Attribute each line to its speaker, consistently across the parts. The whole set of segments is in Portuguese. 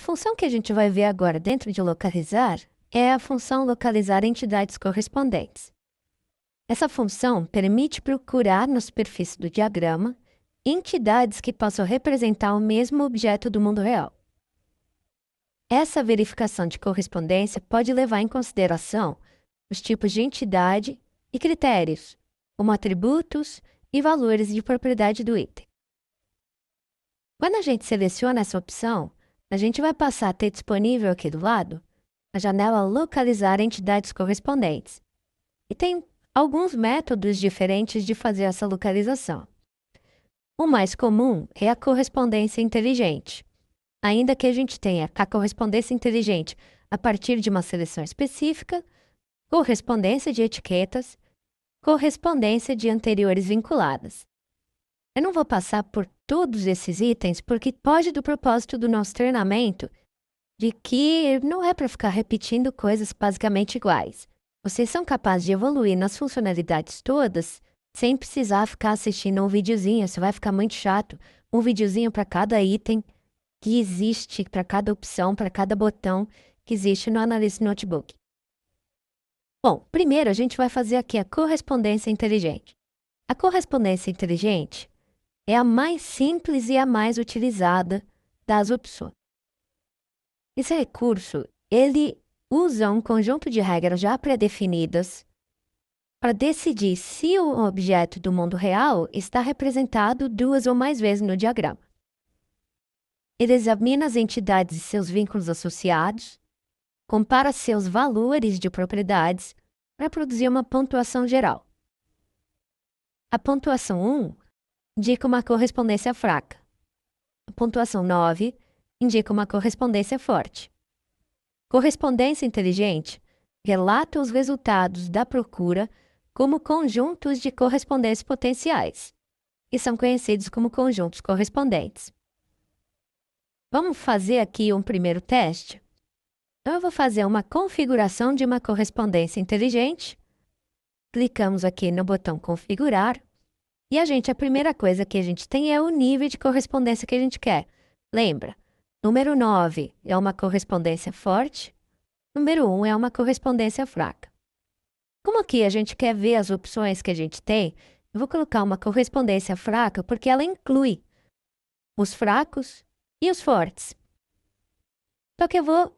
Speaker 1: função que a gente vai ver agora dentro de localizar é a função localizar entidades correspondentes. Essa função permite procurar na superfície do diagrama entidades que possam representar o mesmo objeto do mundo real. Essa verificação de correspondência pode levar em consideração os tipos de entidade e critérios, como atributos e valores de propriedade do item. Quando a gente seleciona essa opção, a gente vai passar a ter disponível aqui do lado a janela Localizar entidades correspondentes. E tem alguns métodos diferentes de fazer essa localização. O mais comum é a correspondência inteligente. Ainda que a gente tenha a correspondência inteligente a partir de uma seleção específica, correspondência de etiquetas, correspondência de anteriores vinculadas. Eu não vou passar por todos esses itens porque foge do propósito do nosso treinamento de que não é para ficar repetindo coisas basicamente iguais. Vocês são capazes de evoluir nas funcionalidades todas sem precisar ficar assistindo um videozinho, isso vai ficar muito chato. Um videozinho para cada item que existe, para cada opção, para cada botão que existe no Analyst Notebook. Bom, primeiro a gente vai fazer aqui a correspondência inteligente. A correspondência inteligente é a mais simples e a mais utilizada das opções. Esse recurso, ele usa um conjunto de regras já pré-definidas para decidir se o objeto do mundo real está representado duas ou mais vezes no diagrama. Ele examina as entidades e seus vínculos associados, compara seus valores de propriedades para produzir uma pontuação geral. A pontuação 1 indica uma correspondência fraca. A pontuação 9 indica uma correspondência forte. Correspondência inteligente relata os resultados da procura como conjuntos de correspondências potenciais, e são conhecidos como conjuntos correspondentes. Vamos fazer aqui um primeiro teste? Então, eu vou fazer uma configuração de uma correspondência inteligente. Clicamos aqui no botão Configurar. E a primeira coisa que a gente tem é o nível de correspondência que a gente quer. Lembra, número 9 é uma correspondência forte, número 1 é uma correspondência fraca. Como aqui a gente quer ver as opções que a gente tem, eu vou colocar uma correspondência fraca porque ela inclui os fracos e os fortes. Só que eu vou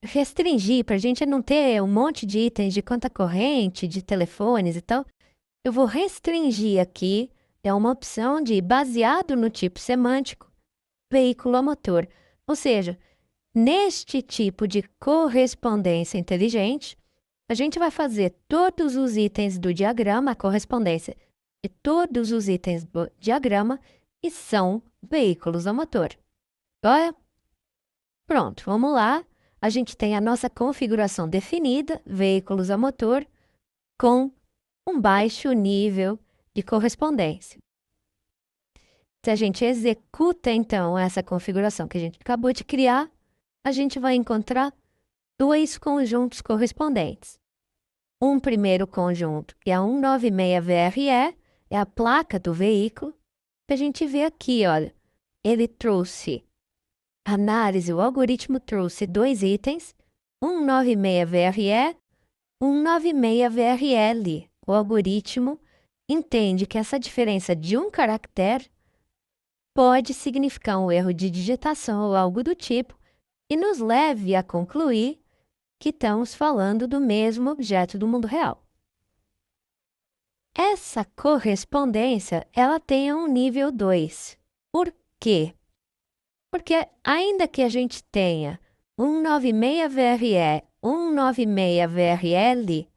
Speaker 1: restringir para a gente não ter um monte de itens de conta corrente, de telefones e tal. Eu vou restringir aqui, é uma opção de baseado no tipo semântico, veículo a motor. Ou seja, neste tipo de correspondência inteligente, a gente vai fazer todos os itens do diagrama, a correspondência de todos os itens do diagrama e são veículos a motor. Olha? Pronto, vamos lá. A gente tem a nossa configuração definida, veículos a motor, com um baixo nível de correspondência. Se a gente executa, então, essa configuração que a gente acabou de criar, a gente vai encontrar dois conjuntos correspondentes. Um primeiro conjunto, que é a 196VRE, é a placa do veículo, que a gente vê aqui, olha, ele trouxe análise, o algoritmo trouxe dois itens, 196VRE, 196VRL. O algoritmo entende que essa diferença de um caractere pode significar um erro de digitação ou algo do tipo e nos leve a concluir que estamos falando do mesmo objeto do mundo real. Essa correspondência, ela tem um nível 2. Por quê? Porque ainda que a gente tenha 196VRE, 196VRL,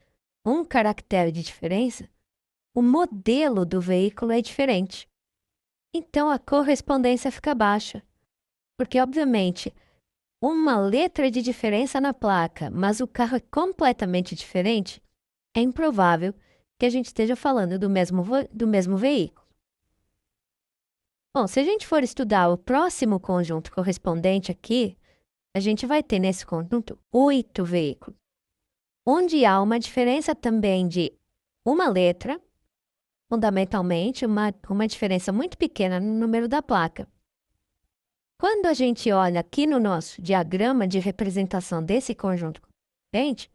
Speaker 1: um caractere de diferença, o modelo do veículo é diferente. Então, a correspondência fica baixa, porque, obviamente, uma letra de diferença na placa, mas o carro é completamente diferente, é improvável que a gente esteja falando do mesmo veículo. Bom, se a gente for estudar o próximo conjunto correspondente aqui, a gente vai ter nesse conjunto 8 veículos, onde há uma diferença também de uma letra, fundamentalmente uma diferença muito pequena no número da placa. Quando a gente olha aqui no nosso diagrama de representação desse conjunto correspondente,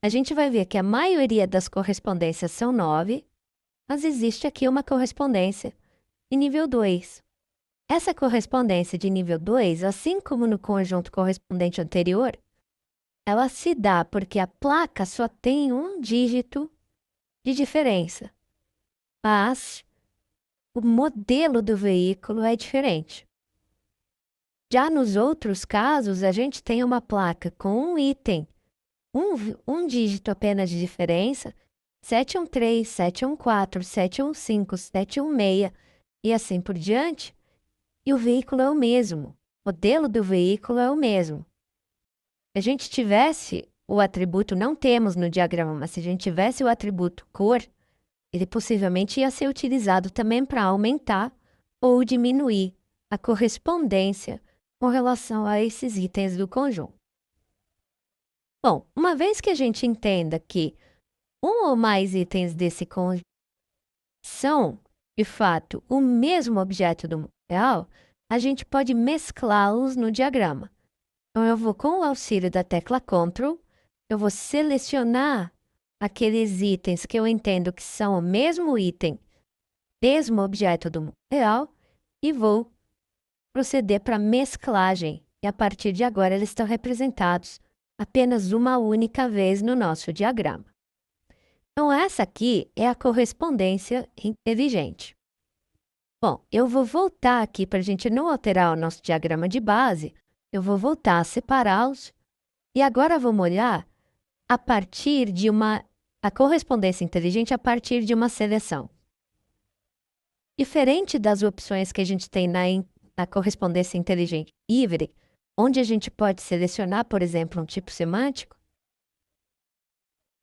Speaker 1: a gente vai ver que a maioria das correspondências são 9, mas existe aqui uma correspondência de nível 2. Essa correspondência de nível 2, assim como no conjunto correspondente anterior, ela se dá porque a placa só tem um dígito de diferença, mas o modelo do veículo é diferente. Já nos outros casos, a gente tem uma placa com um item, um dígito apenas de diferença, 713, 714, 715, 716 e assim por diante, e o veículo é o mesmo, o modelo do veículo é o mesmo. Se a gente tivesse o atributo, não temos no diagrama, mas se a gente tivesse o atributo cor, ele possivelmente ia ser utilizado também para aumentar ou diminuir a correspondência com relação a esses itens do conjunto. Bom, uma vez que a gente entenda que um ou mais itens desse conjunto são, de fato, o mesmo objeto do mundo real, a gente pode mesclá-los no diagrama. Então, eu vou, com o auxílio da tecla Ctrl, eu vou selecionar aqueles itens que eu entendo que são o mesmo item, mesmo objeto do mundo real, e vou proceder para mesclagem. E a partir de agora, eles estão representados apenas uma única vez no nosso diagrama. Então, essa aqui é a correspondência inteligente. Bom, eu vou voltar aqui para a gente não alterar o nosso diagrama de base, eu vou voltar a separá-los e agora vamos olhar a partir de a correspondência inteligente a partir de uma seleção. Diferente das opções que a gente tem na correspondência inteligente livre, onde a gente pode selecionar, por exemplo, um tipo semântico,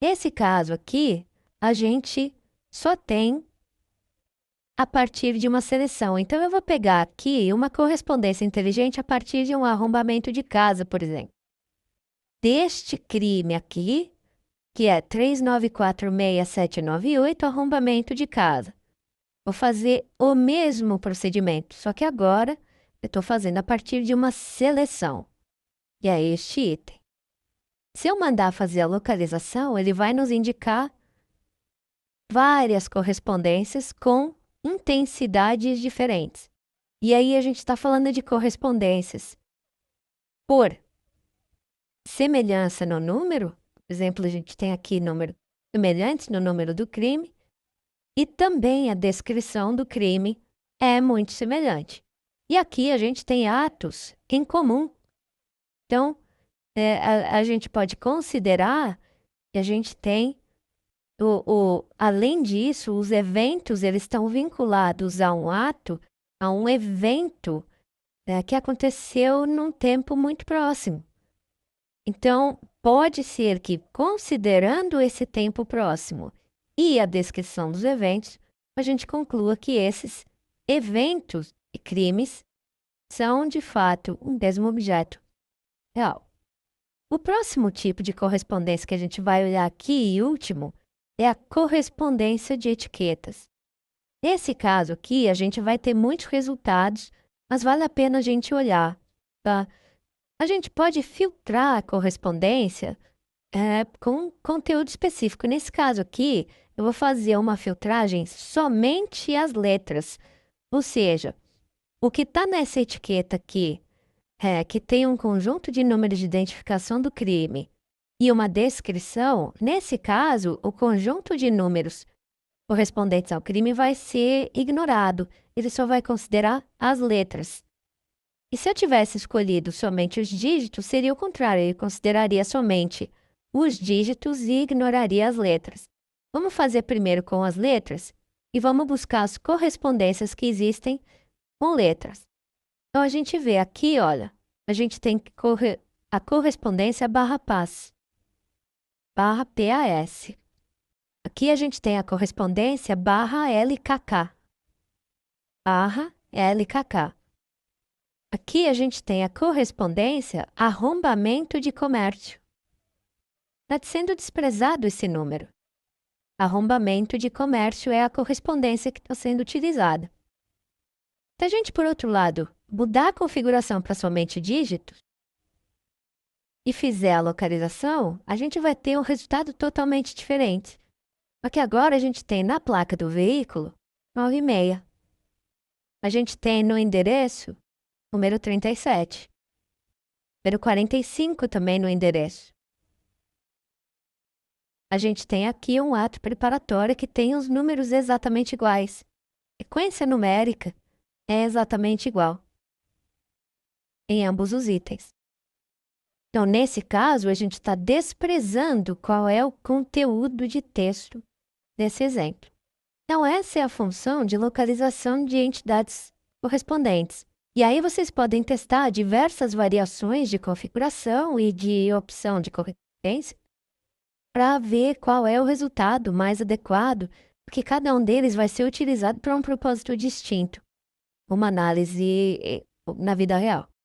Speaker 1: nesse caso aqui, a gente só tem a partir de uma seleção. Então, eu vou pegar aqui uma correspondência inteligente a partir de um arrombamento de casa, por exemplo. Deste crime aqui, que é 3946798, arrombamento de casa. Vou fazer o mesmo procedimento, só que agora eu estou fazendo a partir de uma seleção, e é este item. Se eu mandar fazer a localização, ele vai nos indicar várias correspondências com intensidades diferentes. E aí a gente está falando de correspondências por semelhança no número, por exemplo, a gente tem aqui números semelhantes no número do crime, e também a descrição do crime é muito semelhante. E aqui a gente tem atos em comum. Então, a gente pode considerar que a gente tem, além disso, os eventos eles estão vinculados a um ato, a um evento que aconteceu num tempo muito próximo. Então, pode ser que, considerando esse tempo próximo e a descrição dos eventos, a gente conclua que esses eventos e crimes são, de fato, um mesmo objeto real. O próximo tipo de correspondência que a gente vai olhar aqui, e último, é a correspondência de etiquetas. Nesse caso aqui, a gente vai ter muitos resultados, mas vale a pena a gente olhar, tá? A gente pode filtrar a correspondência com conteúdo específico. Nesse caso aqui, eu vou fazer uma filtragem somente as letras. Ou seja, o que está nessa etiqueta aqui, que tem um conjunto de números de identificação do crime e uma descrição, nesse caso, o conjunto de números correspondentes ao crime vai ser ignorado. Ele só vai considerar as letras. E se eu tivesse escolhido somente os dígitos, seria o contrário, ele consideraria somente os dígitos e ignoraria as letras. Vamos fazer primeiro com as letras e vamos buscar as correspondências que existem com letras. Então, a gente vê aqui, olha, a gente tem a correspondência /PAS, /PAS. Aqui a gente tem a correspondência /LKK, /LKK. Aqui a gente tem a correspondência arrombamento de comércio. Está sendo desprezado esse número. Arrombamento de comércio é a correspondência que está sendo utilizada. Se a gente, por outro lado, mudar a configuração para somente dígitos e fizer a localização, a gente vai ter um resultado totalmente diferente. Porque agora a gente tem na placa do veículo 9,6. A gente tem no endereço número 37. Número 45 também no endereço. A gente tem aqui um ato preparatório que tem os números exatamente iguais. A sequência numérica é exatamente igual em ambos os itens. Então, nesse caso, a gente está desprezando qual é o conteúdo de texto desse exemplo. Então, essa é a função de localização de entidades correspondentes. E aí vocês podem testar diversas variações de configuração e de opção de correspondência para ver qual é o resultado mais adequado, porque cada um deles vai ser utilizado para um propósito distinto, uma análise na vida real.